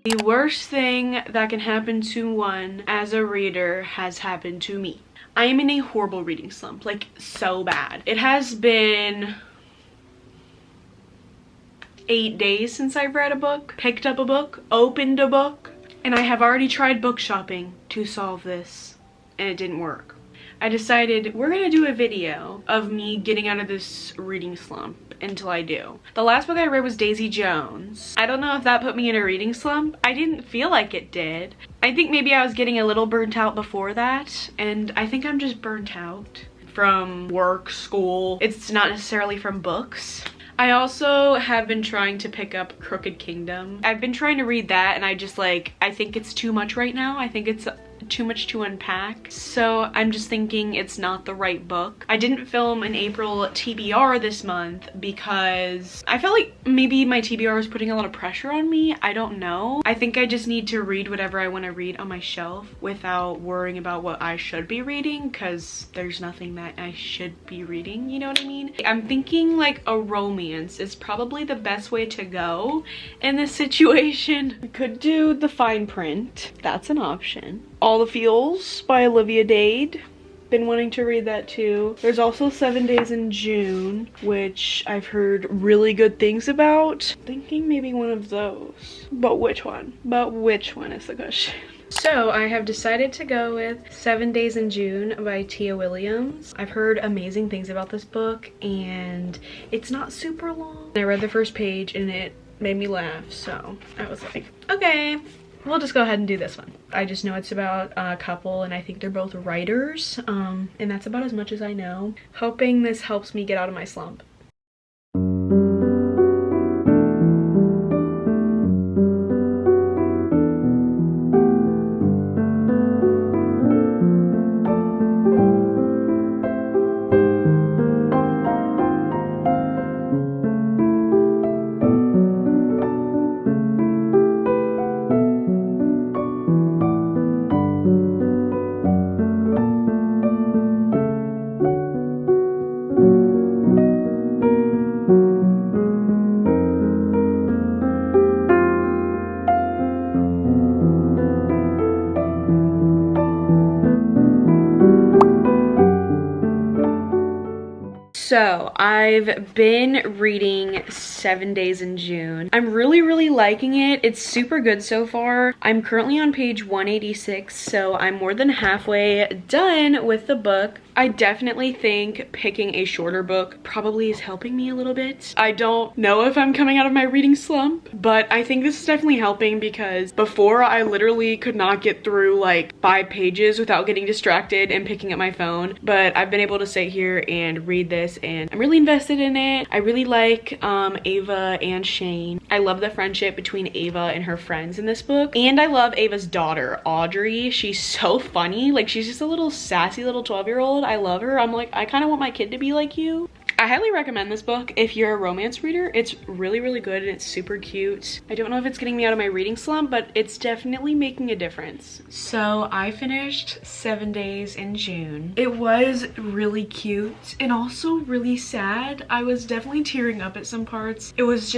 The worst thing that can happen to one as a reader has happened to me. I am in a horrible reading slump, like so bad. It has been 8 days since I've read a book, picked up a book, opened a book, and I have already tried book shopping to solve this, and it didn't work. I decided we're gonna do a video of me getting out of this reading slump until I do. The last book I read was Daisy Jones. I don't know if that put me in a reading slump. I didn't feel like it did. I think maybe I was getting a little burnt out before that, and I think I'm just burnt out from work, school. It's not necessarily from books. I also have been trying to pick up Crooked Kingdom. I've been trying to read that, and I think it's too much right now. I think it's too much to unpack, so I'm just thinking it's not the right book. I didn't film an April TBR this month because I felt like maybe my TBR was putting a lot of pressure on me. I don't know. I think I just need to read whatever I want to read on my shelf without worrying about what I should be reading, because there's nothing that I should be reading, you know what I mean? I'm thinking like a romance is probably the best way to go in this situation. I could do The Fine Print. That's an option. All the Feels by Olivia Dade. Been wanting to read that too. There's also 7 Days in June, which I've heard really good things about. Thinking maybe one of those. But which one? But which one is the question. So I have decided to go with 7 Days in June by Tia Williams. I've heard amazing things about this book, and it's not super long. I read the first page and it made me laugh, so I was like, okay, we'll just go ahead and do this one. I just know it's about a couple, and I think they're both writers, and that's about as much as I know. Hoping this helps me get out of my slump. So I've been reading 7 Days in June. I'm really liking it. It's super good so far. I'm currently on page 186, so I'm more than halfway done with the book. I definitely think picking a shorter book probably is helping me a little bit. I don't know if I'm coming out of my reading slump, but I think this is definitely helping, because before I literally could not get through like 5 pages without getting distracted and picking up my phone. But I've been able to sit here and read this, and I'm really invested in it. I really like Ava and Shane. I love the friendship between Ava and her friends in this book. And I love Ava's daughter, Audrey. She's so funny. Like, she's just a little sassy little 12-year-old. I love her. I'm like, I kind of want my kid to be like you. I highly recommend this book if you're a romance reader. It's really good, and it's super cute. I don't know if it's getting me out of my reading slump, but it's definitely making a difference. So I finished 7 Days in June. It was really cute and also really sad. I was definitely tearing up at some parts. It was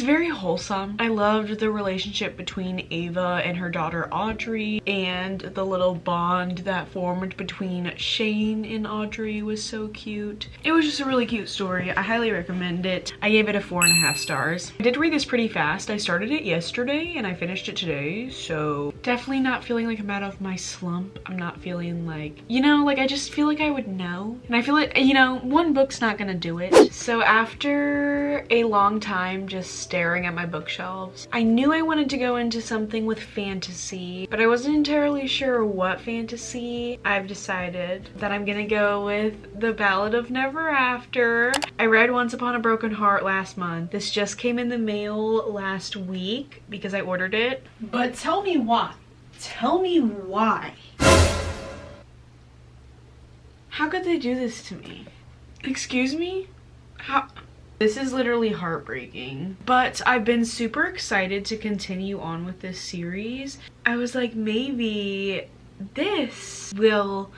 very wholesome. I loved the relationship between Ava and her daughter Audrey, and the little bond that formed between Shane and Audrey was so cute. It was just a really cute story. I highly recommend it. I gave it a 4.5 stars. I did read this pretty fast. I started it yesterday and I finished it today, so definitely not feeling like I'm out of my slump. I'm not feeling like, you know, like I just feel like I would know. And I feel like, you know, one book's not gonna do it. So after a long time just staring at my bookshelves, I knew I wanted to go into something with fantasy, but I wasn't entirely sure what fantasy. I've decided that I'm gonna go with The Ballad of Never After. I read Once Upon a Broken Heart last month. This just came in the mail last week because I ordered it. But tell me why. Tell me why. How could they do this to me? Excuse me? How? This is literally heartbreaking. But I've been super excited to continue on with this series. I was like, maybe this will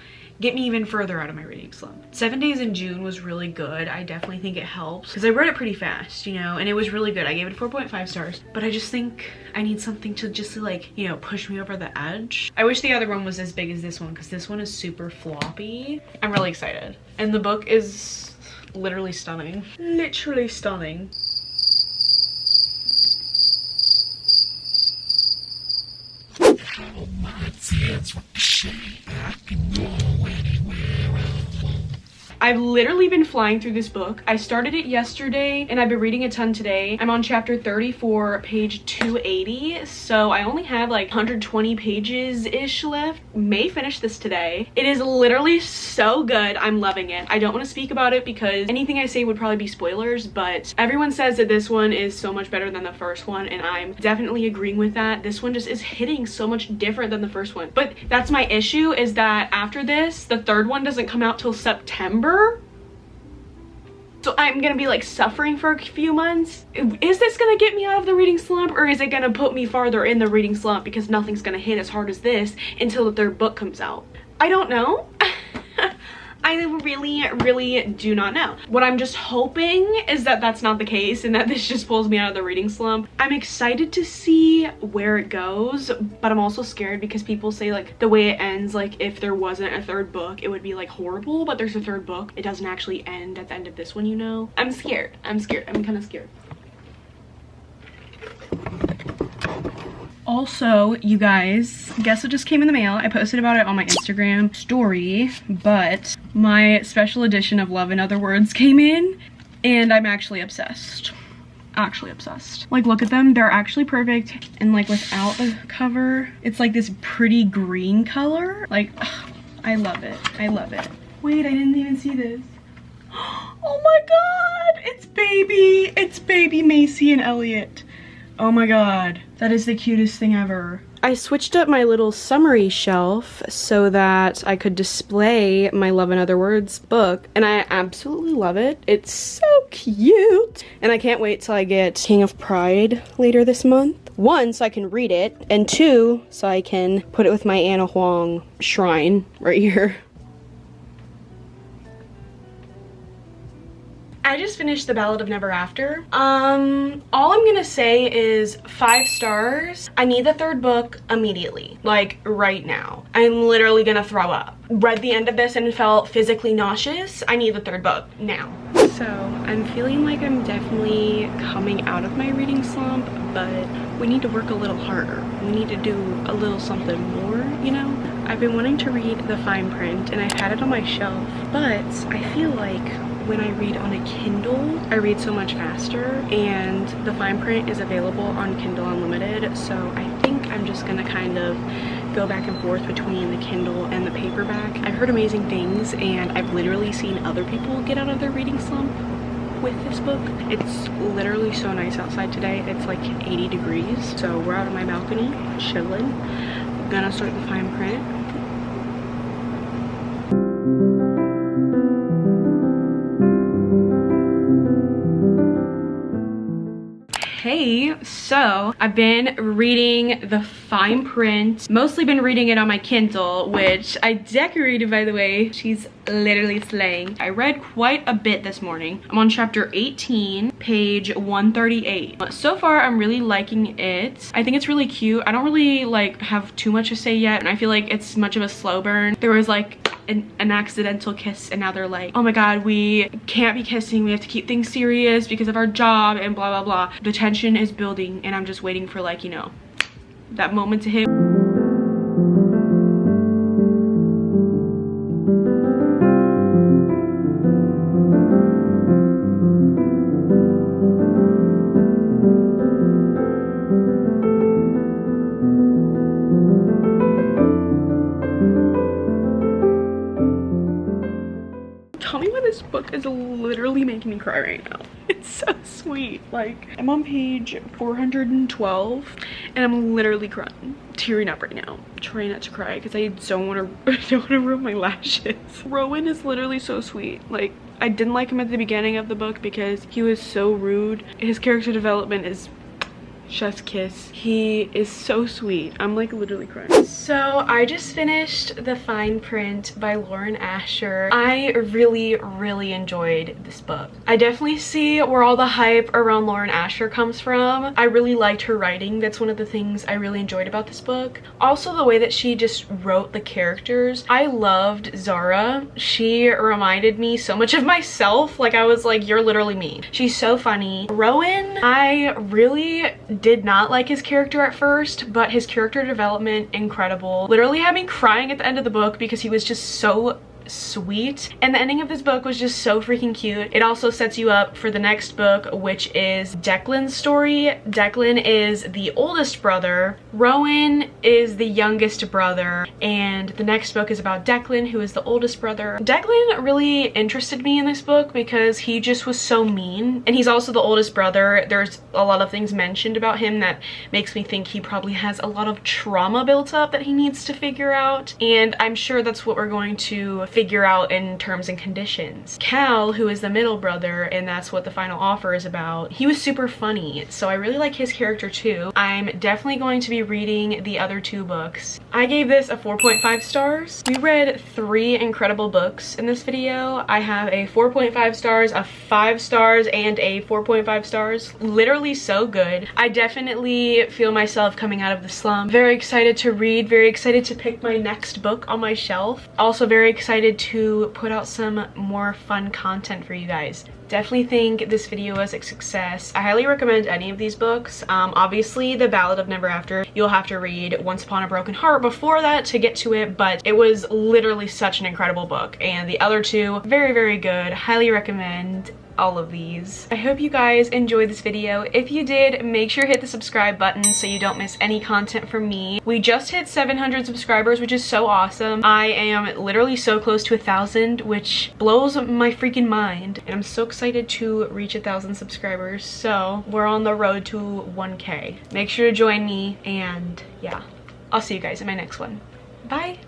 get me even further out of my reading slump. 7 Days in June was really good. I definitely think it helps because I read it pretty fast, you know, and it was really good. I gave it 4.5 stars, but I just think I need something to just like, you know, push me over the edge. I wish the other one was as big as this one because this one is super floppy. I'm really excited. And the book is literally stunning. Literally stunning. I've literally been flying through this book. I started it yesterday and I've been reading a ton today. I'm on chapter 34, page 280. So I only have like 120 pages-ish left. May finish this today. It is literally so good. I'm loving it. I don't want to speak about it because anything I say would probably be spoilers, but everyone says that this one is so much better than the first one and I'm definitely agreeing with that. This one just is hitting so much different than the first one. But that's my issue, is that after this, the third one doesn't come out till September. So I'm gonna be like suffering for a few months. Is this gonna get me out of the reading slump, or is it gonna put me farther in the reading slump because nothing's gonna hit as hard as this until the third book comes out? I don't know. I really do not know. What I'm just hoping is that that's not the case and that this just pulls me out of the reading slump. I'm excited to see where it goes, but I'm also scared because people say like the way it ends, like if there wasn't a third book, it would be like horrible, but there's a third book. It doesn't actually end at the end of this one, you know? I'm scared. I'm kind of scared. Also, you guys, guess what just came in the mail? I posted about it on my Instagram story, but my special edition of Love in Other Words came in and I'm actually obsessed. Actually obsessed. Like, look at them. They're actually perfect. And like without the cover, it's like this pretty green color. Like, ugh, I love it. I love it. Wait, I didn't even see this. Oh my God, it's baby Macy and Elliot. Oh my God, that is the cutest thing ever. I switched up my little summary shelf so that I could display my Love in Other Words book, and I absolutely love it. It's so cute. And I can't wait till I get King of Pride later this month. 1, so I can read it, and 2, so I can put it with my Anna Huang shrine right here. I just finished The Ballad of Never After. All I'm gonna say is 5 stars. I need the third book immediately, like right now. I'm literally gonna throw up. Read the end of this and felt physically nauseous. I need the third book now. So I'm feeling like I'm definitely coming out of my reading slump, but we need to work a little harder. We need to do a little something more, you know? I've been wanting to read the fine print and I've had it on my shelf, but I feel like when I read on a Kindle, I read so much faster, and the fine print is available on Kindle Unlimited, so I think I'm just gonna kind of go back and forth between the Kindle and the paperback. I've heard amazing things, and I've literally seen other people get out of their reading slump with this book. It's literally so nice outside today. It's like 80 degrees, so we're out on my balcony, chilling. I'm gonna start the fine print. Hey, so I've been reading the fine print, mostly been reading it on my Kindle, which I decorated, by the way. She's literally slaying. I read quite a bit this morning. I'm on chapter 18, page 138. So far, I'm really liking it. I think it's really cute. I don't really like have too much to say yet, and I feel like it's much of a slow burn. There was like an accidental kiss, and now they're like, oh my God, we can't be kissing, we have to keep things serious because of our job and blah blah blah. The tension is building and I'm just waiting for, like, you know, that moment to hit. Tell me why this book is literally making me cry right now. It's so sweet. Like, I'm on page 412 and I'm literally crying, tearing up right now. I'm trying not to cry because I don't want to ruin my lashes. Rowan is literally so sweet. Like, I didn't like him at the beginning of the book because he was so rude. His character development is Chef's kiss. He is so sweet. I'm like literally crying. So I just finished The Fine Print by Lauren Asher. I really enjoyed this book. I definitely see where all the hype around Lauren Asher comes from. I really liked her writing. That's one of the things I really enjoyed about this book. Also the way that she just wrote the characters. I loved Zara. She reminded me so much of myself. Like I was like, you're literally me. She's so funny. Rowan, I really did not like his character at first, but his character development, incredible. Literally had me crying at the end of the book because he was just so sweet, and the ending of this book was just so freaking cute. It also sets you up for the next book, which is Declan's story. Declan is the oldest brother, Rowan is the youngest brother, and the next book is about Declan, who is the oldest brother. Declan really interested me in this book because he just was so mean, and he's also the oldest brother. There's a lot of things mentioned about him that makes me think he probably has a lot of trauma built up that he needs to figure out, and I'm sure that's what we're going to figure out in terms and conditions. Cal, who is the middle brother, and that's what the final offer is about, he was super funny, so I really like his character too. I'm definitely going to be reading the other two books. I gave this a 4.5 stars. We read 3 incredible books in this video. I have a 4.5 stars, a 5 stars, and a 4.5 stars. Literally so good. I definitely feel myself coming out of the slump. Very excited to read, very excited to pick my next book on my shelf. Also very excited to put out some more fun content for you guys. Definitely think this video was a success. I highly recommend any of these books. Obviously the Ballad of Never After, you'll have to read Once Upon a Broken Heart before that to get to it, but it was literally such an incredible book, and the other two, very good. Highly recommend all of these. I hope you guys enjoyed this video. If you did, make sure to hit the subscribe button so you don't miss any content from me. We just hit 700 subscribers, which is so awesome. I am literally so close to 1,000, which blows my freaking mind, and I'm so excited to reach 1,000 subscribers. So we're on the road to 1K. Make sure to join me, and yeah, I'll see you guys in my next one. Bye.